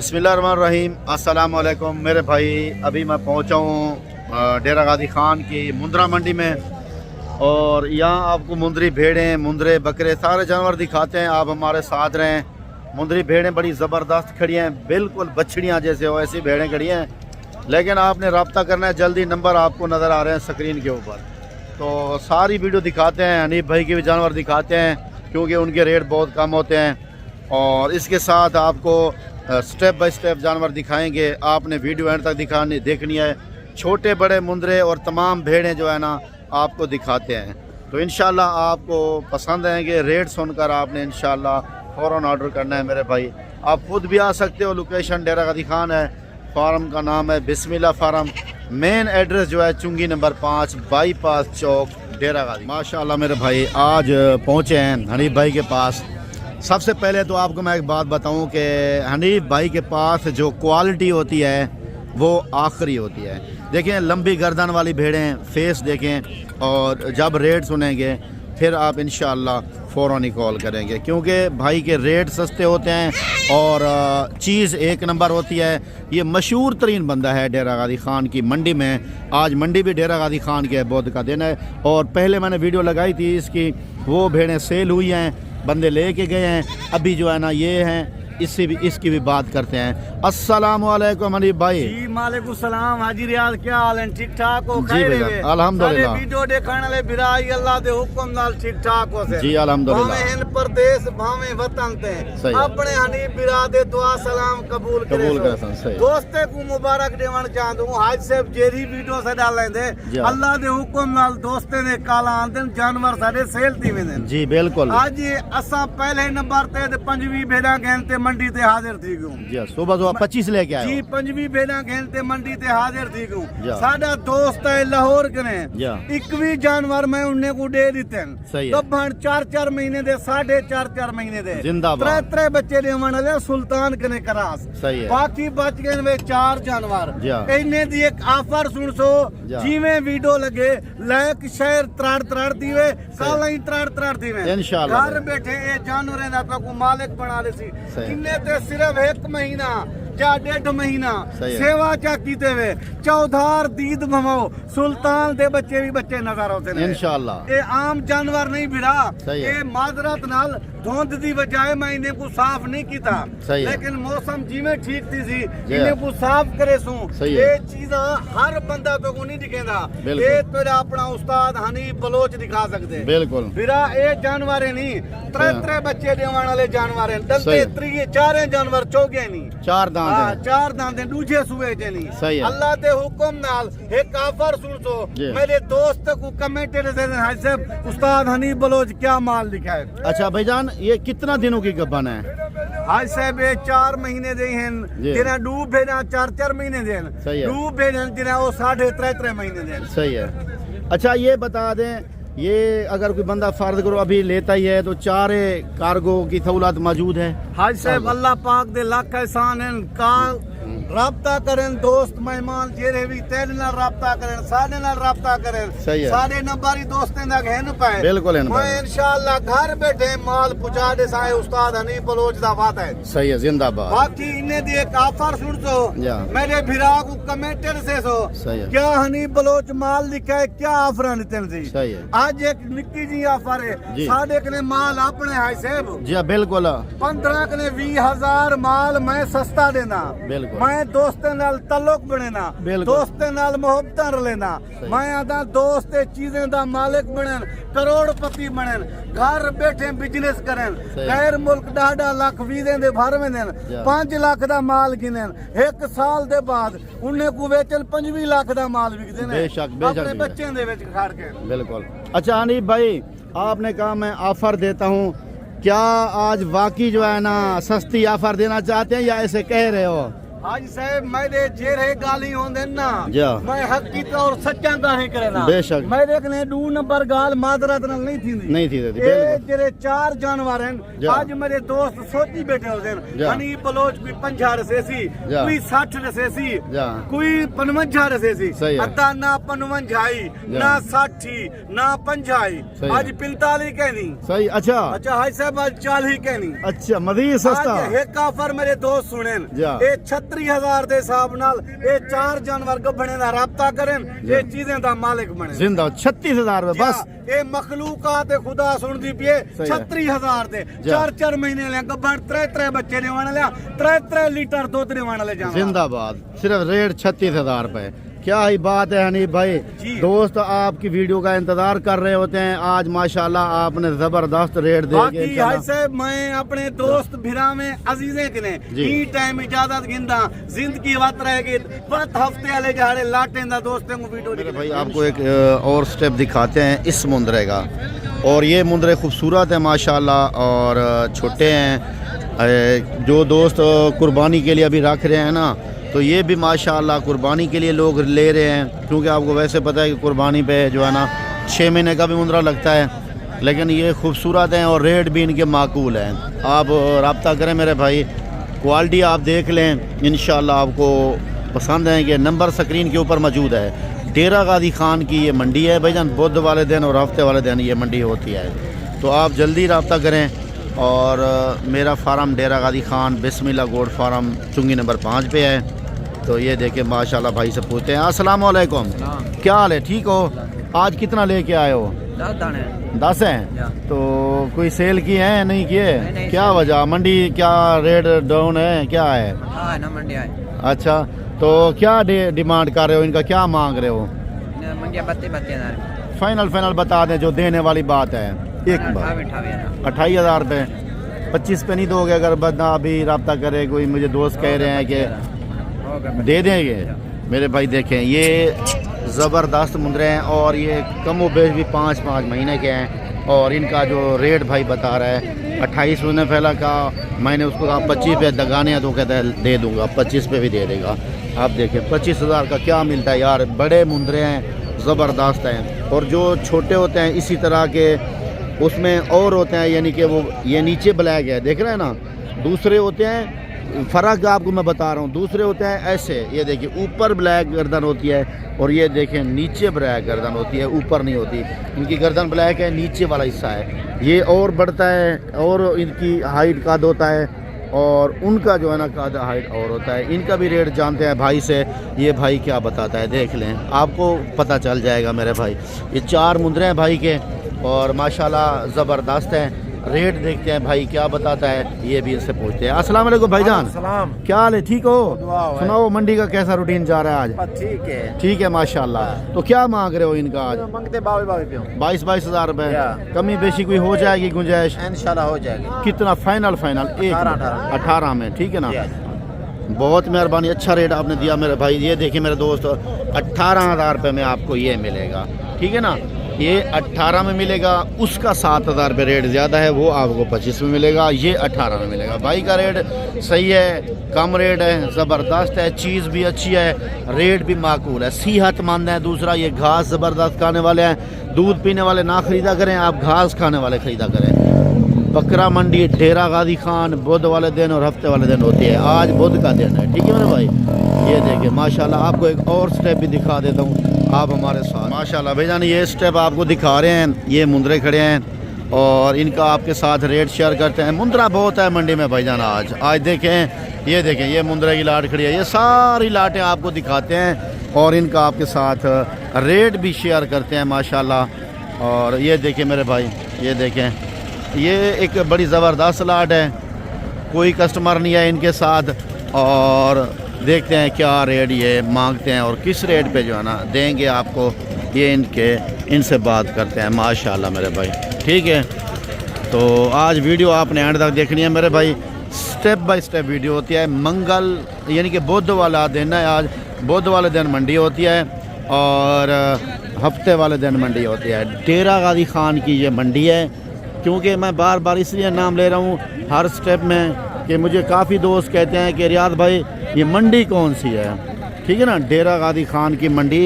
बिस्मिल्लाहिर्रहमानिर्रहीम। अस्सलाम वालेकुम मेरे भाई। अभी मैं पहुंचा हूँ डेरा गादी खान की मुंद्रा मंडी में, और यहाँ आपको मुंदरी भेड़ें, मुंदरे, बकरे, सारे जानवर दिखाते हैं। आप हमारे साथ रहें। मुंदरी भेड़ें बड़ी ज़बरदस्त खड़ी हैं, बिल्कुल बछड़ियाँ जैसे हो ऐसी भेड़ें खड़ी हैं, लेकिन आपने रब्ता करना है जल्दी। नंबर आपको नज़र आ रहे हैं स्क्रीन के ऊपर। तो सारी वीडियो दिखाते हैं, हनीफ भाई के भी जानवर दिखाते हैं क्योंकि उनके रेट बहुत कम होते हैं, और इसके साथ आपको स्टेप बाय स्टेप जानवर दिखाएंगे। आपने वीडियो एंड तक देखनी है। छोटे बड़े मुंदरे और तमाम भेड़ें जो है ना आपको दिखाते हैं, तो इंशाल्लाह आपको पसंद आएंगे। रेट सुनकर आपने इंशाल्लाह फ़ौरन ऑर्डर करना है मेरे भाई। आप खुद भी आ सकते हो। लोकेशन डेरा गादी खान है, फार्म का नाम है बिस्मिल्लाह फार्म। मेन एड्रेस जो है चुंगी नंबर 5 बाईपास चौक डेरा गादी। माशाल्लाह मेरे भाई आज पहुँचे हैं हनीफ भाई के पास। सबसे पहले तो आपको मैं एक बात बताऊं कि हनीफ भाई के पास जो क्वालिटी होती है वो आखिरी होती है। देखें लंबी गर्दन वाली भेड़ें, फेस देखें, और जब रेट सुनेंगे फिर आप इंशाअल्लाह फ़ौरन ही कॉल करेंगे, क्योंकि भाई के रेट सस्ते होते हैं और चीज़ एक नंबर होती है। ये मशहूर तरीन बंदा है डेरा गादी खान की मंडी में। आज मंडी भी डेरा गादी खान के बुध का दिन है, और पहले मैंने वीडियो लगाई थी इसकी, वो भेड़ें सेल हुई हैं, बंदे लेके गए हैं। अभी जो है ना ये हैं, इसकी भी बात करते हैं। अस्सलाम वालेकुम हनीफ भाई। जी वालेकुम सलाम हाजी रियाज, क्या हाल है? ठीक ठाक हो? जी भैया अल्हम्दुलिल्लाह। वीडियो देखने वाले बिराई अल्लाह दे हुक्म नाल ठीक ठाक हो से। जी अल्हम्दुलिल्लाह। भावे हिंद प्रदेश भावे वतन ते अपने हनीफ बिरा दे दुआ सलाम कबूल करे। दोस्ते को मुबारक देवन चाहूं। हाज साहब जेरी वीडियो से डाल लेंदे अल्लाह दे हुक्म नाल दोस्ते ने काला आंदन जानवर साडे सेल दी वेंदे। जी बिल्कुल। आज असा पहले नंबर ते 25 भेड़ा गहनते मंडी ते हाजिर थी गूं। जी सुबह 25 लेके आए जी 25 भेड़ा गहनते मंडी ते हाजिर थी गूं। साडा दोस्त है लाहौर कने 21 जानवर मैं उन्हें को दे दिते हैं। तो भण 4-4 महीने दे 4.5 महीने दे 3 बच्चे दे वाले सुल्तान कने करास। बाकी बच गए वे 4 जानवर। इन्हें दी एक ऑफर सुन सो, जिवें वीडियो लगे लाइक शेयर त्राड़ दीवे, काला ही त्राड़ दीवे इंशाल्लाह। घर बैठे ये जानवरें दा को मालिक बना देसी। इन्हें ते सिर्फ 1 महीना या 1.5 महीना सेवा चा कीते वे चौधार दीद भमो सुल्तान दे बच्चे भी बच्चे नजर आते हैं इंशाल्लाह। ये आम जानवर नहीं भिड़ा, ये माजरत नाल धुंध दी बजाय मैं इन्हें को साफ नहीं कीता, लेकिन मौसम जिवें ठीक थी इन्हें को साफ करे सू। ये चीज़ा हर बंदा तो को नहीं दिखेंदा, ये तेरा अपना उस्ताद हनीफ बलोच दिखा सकते बिल्कुल। फिरा ये जानवर नहीं 3 बच्चे देवन वाले जानवर हैं। दंते 4 जानवर चौगे नहीं 4 दांत दूजे सुबह च नहीं। अल्लाह के हुक्म नाल एक ऑफर सुन सो मेरे दोस्त को कमेंट दे हाज साहब उस्ताद हनीफ बलोच क्या माल लिखा है। अच्छा भाईजान ये कितना दिनों की गब्बन है? हाज साहब ये 4 महीने दे हैं, तेरा डूब भेजा 4 महीने दे, डूब भेजा तेरा वो 3.5 महीने दे। सही है। अच्छा ये बता दें, ये अगर कोई बंदा फर्ज करो अभी लेता ही है तो 4 कार्गो की सहूलत मौजूद है? हाज साहब अल्लाह पाक दे लाख एहसान है। काल राब्ता करें दोस्त मेहमान जेरे भी तेरे नाल राब्ता करें, साडे नाल राब्ता करें। साडे नंबर ही दोस्तें दा घेन पाए बिल्कुल। मैं इंशाअल्लाह घर बैठे माल पहुंचा दे साए उस्ताद हनीफ बलोच दा वादा है। सही है जिंदाबाद। बाकी इन्हें दी एक ऑफर सुन सो मेरे भिरा को कमेंटर से सो क्या हनीफ बलोच माल लिखा है, क्या ऑफर देते हैं। सही है। आज एक निक्की जी ऑफर है साडे कने माल अपने हाय साहब जी बिल्कुल 15 कने 20,000 माल मैं सस्ता देना बिल्कुल। मैं दोस्तें नाल तल्लुक बनेना, दोस्तें नाल मोहब्बत रलेना। मैं आदा दोस्त चीजें दा मालिक बनन, करोड़पति बनन, घर बैठे बिजनेस करन, गैर मुल्क 1.5 लाख वीजे दे भर में देन, 5 लाख दा माल गिनन, 1 साल दे बाद उन्हें को बेचन 25 लाख दा माल बिक देने अपने बच्चों दे विच खड़ के बिल्कुल। अच्छा हनीफ भाई आपने कहा मैं ऑफर देता हूँ, क्या आज वाकई जो है ना सस्ती ऑफर देना चाहते हैं या ऐसे कह रहे हो? हाजी साहब मेरे जेरे गाली होंदे ना जा मैं हक की और सच्चा गाहे करना बेशक मेरे कने 2 नंबर गाल मादरत नाल नहीं थींदी नहीं थी ये जेरे 4 जानवर हैं आज मेरे दोस्त सोची बैठे होते हैं हनी बलोच कोई 50 रसेसी कोई 60 रसेसी कोई 55 रसेसी अता ना 55 ना 60 ना 50 आज 45 कहनी सही अच्छा हाजी साहब आज 40 कहनी अच्छा मजीद सस्ता एक ऑफर मेरे दोस्त सुने ये 36,000 दे हिसाब नाल ये 4 जानवर गभणे दा राब्ता करें ये चीजें दा मालिक बने जिंदा 36,000 रुपए बस ये मखलूकात खुदा सुनदी पिए 36,000 दे 4 महीने ले गभण 3 बच्चे देवाने ले 3 लीटर दूध देवाने ले जाना जिंदाबाद सिर्फ रेट 36,000 रुपए क्या ही बात है हनीफ भाई दोस्त आपकी वीडियो का इंतजार कर रहे होते हैं आज माशाल्लाह आपने जबरदस्त रेट दे बाकी हाय साहब मैं अपने दोस्त भिरा में अजीजे कने ई टाइम इजाजत गिंदा जिंदगी वत रहेगी वत हफ्ते वाले जहाड़े लाटे दा दोस्तों को वीडियो भाई आपको एक और स्टेप दिखाते हैं इस मुंदरे का और ये मुंदरे खूबसूरत है माशाल्लाह और छोटे हैं जो दोस्त कुर्बानी के लिए अभी रख रहे हैं ना तो ये भी माशाल्लाह कुर्बानी के लिए लोग ले रहे हैं क्योंकि आपको वैसे पता है कि कुर्बानी पे जो है ना 6 महीने का भी मुंदरा लगता है लेकिन ये खूबसूरत हैं और रेट भी इनके माकूल हैं आप रब्ता करें मेरे भाई क्वालिटी आप देख लें इंशाल्लाह आपको पसंद है कि नंबर स्क्रीन के ऊपर मौजूद है डेरा गादी खान की ये मंडी है भाईजान बुध वाले दिन और हफ्ते वाले दिन ये मंडी होती है तो आप जल्दी रब्ता करें और मेरा फार्म डेरा गादी खान बिस्मिल्लाह गोड फार्म चुंगी नंबर 5 पे है तो ये देखे माशाल्लाह भाई से पूछते हैं अस्सलाम वालेकुम क्या हाल है ठीक हो आज कितना लेके आए हो 10 दाने 10 हैं तो कोई सेल की है नहीं किए क्या वजह मंडी क्या रेट डाउन है क्या है ना मंडी है अच्छा तो क्या डिमांड कर रहे हो इनका क्या मांग रहे हो मंडी 32,000 फाइनल बता दें जो देने वाली बात है एक बार 28,000 रुपये 25 पे नहीं दोगे अगर बंदा अभी रब्ता करे कोई मुझे दोस्त कह रहे हैं कि दे देंगे मेरे भाई देखें ये ज़बरदस्त मुंदरे हैं और ये कम व बेश भी 5 महीने के हैं और इनका जो रेट भाई बता रहा है 28 उसने पहला कहा मैंने उसको कहा 25 पे दगाने हैं तो कहता है दे दूंगा 25 पे भी दे देगा आप देखें 25,000 का क्या मिलता है यार बड़े मुंदरे हैं ज़बरदस्त हैं और जो छोटे होते हैं इसी तरह के उसमें और होते हैं यानी कि वो ये नीचे ब्लैक है देख रहे हैं ना दूसरे होते हैं फ़र्क आपको मैं बता रहा हूँ दूसरे होते हैं ऐसे ये देखिए ऊपर ब्लैक गर्दन होती है और ये देखें नीचे ब्लैक गर्दन होती है ऊपर नहीं होती इनकी गर्दन ब्लैक है नीचे वाला हिस्सा है ये और बढ़ता है और इनकी हाइट कद होता है और उनका जो है ना कद हाइट और होता है इनका भी रेट जानते हैं भाई से ये भाई क्या बताता है देख लें आपको पता चल जाएगा मेरे भाई ये 4 मुंदरे हैं भाई के और माशाल्लाह ज़बरदस्त हैं रेट देखते हैं भाई क्या बताता है ये भी इससे पूछते हैं अस्सलाम वालेकुम भाईजान क्या हाल है ठीक हो सुनाओ मंडी का कैसा रूटीन जा रहा है आज ठीक है माशाल्लाह तो क्या मांग रहे हो इनका आज मांगते 22,000 रुपए कमी बेशी कोई हो जाएगी गुंजाइश इंशाल्लाह हो जाएगी कितना फाइनल 18 में ठीक है ना बहुत मेहरबानी अच्छा रेट आपने दिया मेरे भाई ये देखिए मेरे दोस्त 18,000 रुपये में आपको ये मिलेगा ठीक है ना ये 18 में मिलेगा उसका 7,000 रुपये रेट ज़्यादा है वो आपको 25 में मिलेगा ये 18 में मिलेगा भाई का रेट सही है कम रेट है ज़बरदस्त है चीज़ भी अच्छी है रेट भी माकूल है सेहतमंद है दूसरा ये घास ज़बरदस्त खाने वाले हैं दूध पीने वाले ना ख़रीदा करें आप घास खाने वाले ख़रीदा करें बकरा मंडी डेरा गादी खान बुध वाले दिन और हफ्ते वाले दिन होती है आज बुध का दिन है ठीक है मेरे भाई ये देखिए माशाल्लाह आपको एक और स्टेप भी दिखा देता हूँ आप हमारे साथ माशाल्लाह भाईजान ये स्टेप आपको दिखा रहे हैं ये मुंदरे खड़े हैं और इनका आपके साथ रेट शेयर करते हैं मुंदरा बहुत है मंडी में भाईजान आज देखें ये मुंदरे की लाट खड़ी है ये सारी लाटें आपको दिखाते हैं और इनका आपके साथ रेट भी शेयर करते हैं माशाल्लाह और ये देखिए मेरे भाई ये देखें ये एक बड़ी ज़बरदस्त लाट है कोई कस्टमर नहीं है इनके साथ और देखते हैं क्या रेट ये मांगते हैं और किस रेट पे जो है ना देंगे आपको ये इनसे बात करते हैं माशाल्लाह मेरे भाई ठीक है तो आज वीडियो आपने एंड तक देखनी है मेरे भाई स्टेप बाय स्टेप वीडियो होती है मंगल यानी कि बुध वाला दिन है आज बुध वाले दिन मंडी होती है और हफ्ते वाले दिन मंडी होती है डेरा गादी खान की ये मंडी है क्योंकि मैं बार बार इसलिए नाम ले रहा हूँ हर स्टेप में कि मुझे काफ़ी दोस्त कहते हैं कि रियाद भाई ये मंडी कौन सी है, ठीक है ना, डेरा गादी खान की मंडी।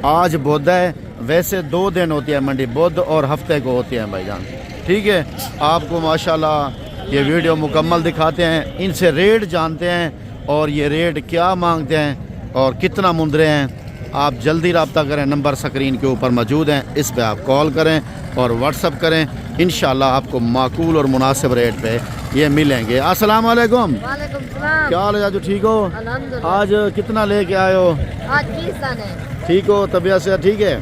आज बुध है, वैसे 2 दिन होती है मंडी, बुध और हफ्ते को होती है भाईजान, ठीक है। आपको माशाल्लाह ये वीडियो मुकम्मल दिखाते हैं, इनसे रेट जानते हैं और ये रेट क्या मांगते हैं और कितना मुंदरे हैं। आप जल्दी रब्ता करें, नंबर स्क्रीन के ऊपर मौजूद हैं, इस पे आप कॉल करें और व्हाट्सअप करें। इंशाल्लाह आपको माकूल और मुनासिब रेट पे ये मिलेंगे। अस्सलाम वालेकुम। वालेकुम सलाम। क्या हाल है जाजू, ठीक हो? अल्हम्दुलिल्लाह। आज कितना लेके आए हो? आज 20 दाने। ठीक हो, तबीयत से ठीक है?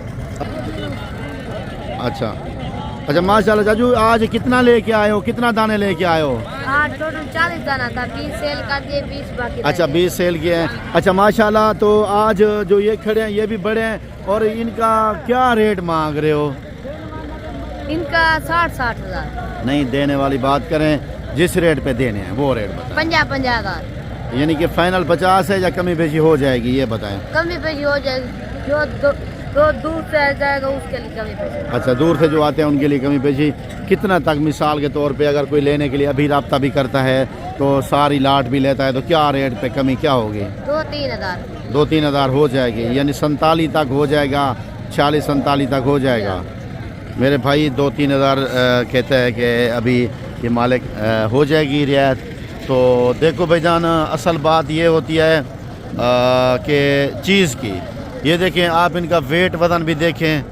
अच्छा अच्छा माशाल्लाह। जाजू आज कितना लेके आए हो, कितना दाने लेके आए हो? आज टोटल 40 दाना था, 20 सेल कर दिए, 20 बाकी। अच्छा 20 सेल किए हैं। अच्छा माशाल्लाह। तो आज जो ये खड़े हैं ये भी बड़े हैं और इनका क्या रेट मांग रहे हो? इनका 60 हजार। नहीं, देने वाली बात करें, जिस रेट पे देने हैं वो रेट बताएं। 50 हजार। यानी कि फाइनल 50 है या कमी बेशी हो जाएगी, ये बताएं। कमी पेशी हो जाएगी, जो दो दूर से आ जाएगा उसके लिए कमी पेशी। अच्छा, दूर से जो आते हैं उनके लिए कमी पेशी कितना तक? मिसाल के तौर पे अगर कोई लेने के लिए अभी रब्ता भी करता है तो सारी लाट भी लेता है तो क्या रेट पे कमी क्या होगी? 2-3 हजार। 2-3 हज़ार हो जाएगी, यानी 47 तक हो जाएगा, 40-47 तक हो जाएगा। मेरे भाई 2-3 हज़ार कहते हैं कि अभी ये मालिक हो जाएगी रियायत। तो देखो भाईजान, असल बात ये होती है कि चीज़ की, ये देखें आप, इनका वेट वज़न भी देखें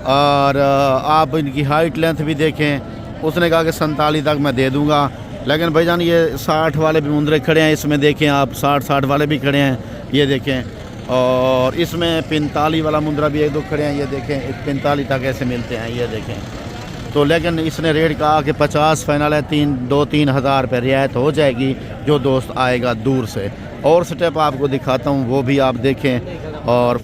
और आप इनकी हाइट लेंथ भी देखें। उसने कहा कि 47 तक मैं दे दूंगा, लेकिन भाईजान ये 60 वाले भी मुंदरे खड़े हैं, इसमें देखें आप 60 वाले भी खड़े हैं, ये देखें। और इसमें 45 वाला मुंदरा भी 1-2 खड़े हैं, ये देखें 45 तक ऐसे मिलते हैं, ये देखें। तो लेकिन इसने रेट कहा कि 50 फाइनल है, 2-3 हज़ार पे रियायत हो जाएगी जो दोस्त आएगा दूर से। और स्टेप आपको दिखाता हूँ, वो भी आप देखें और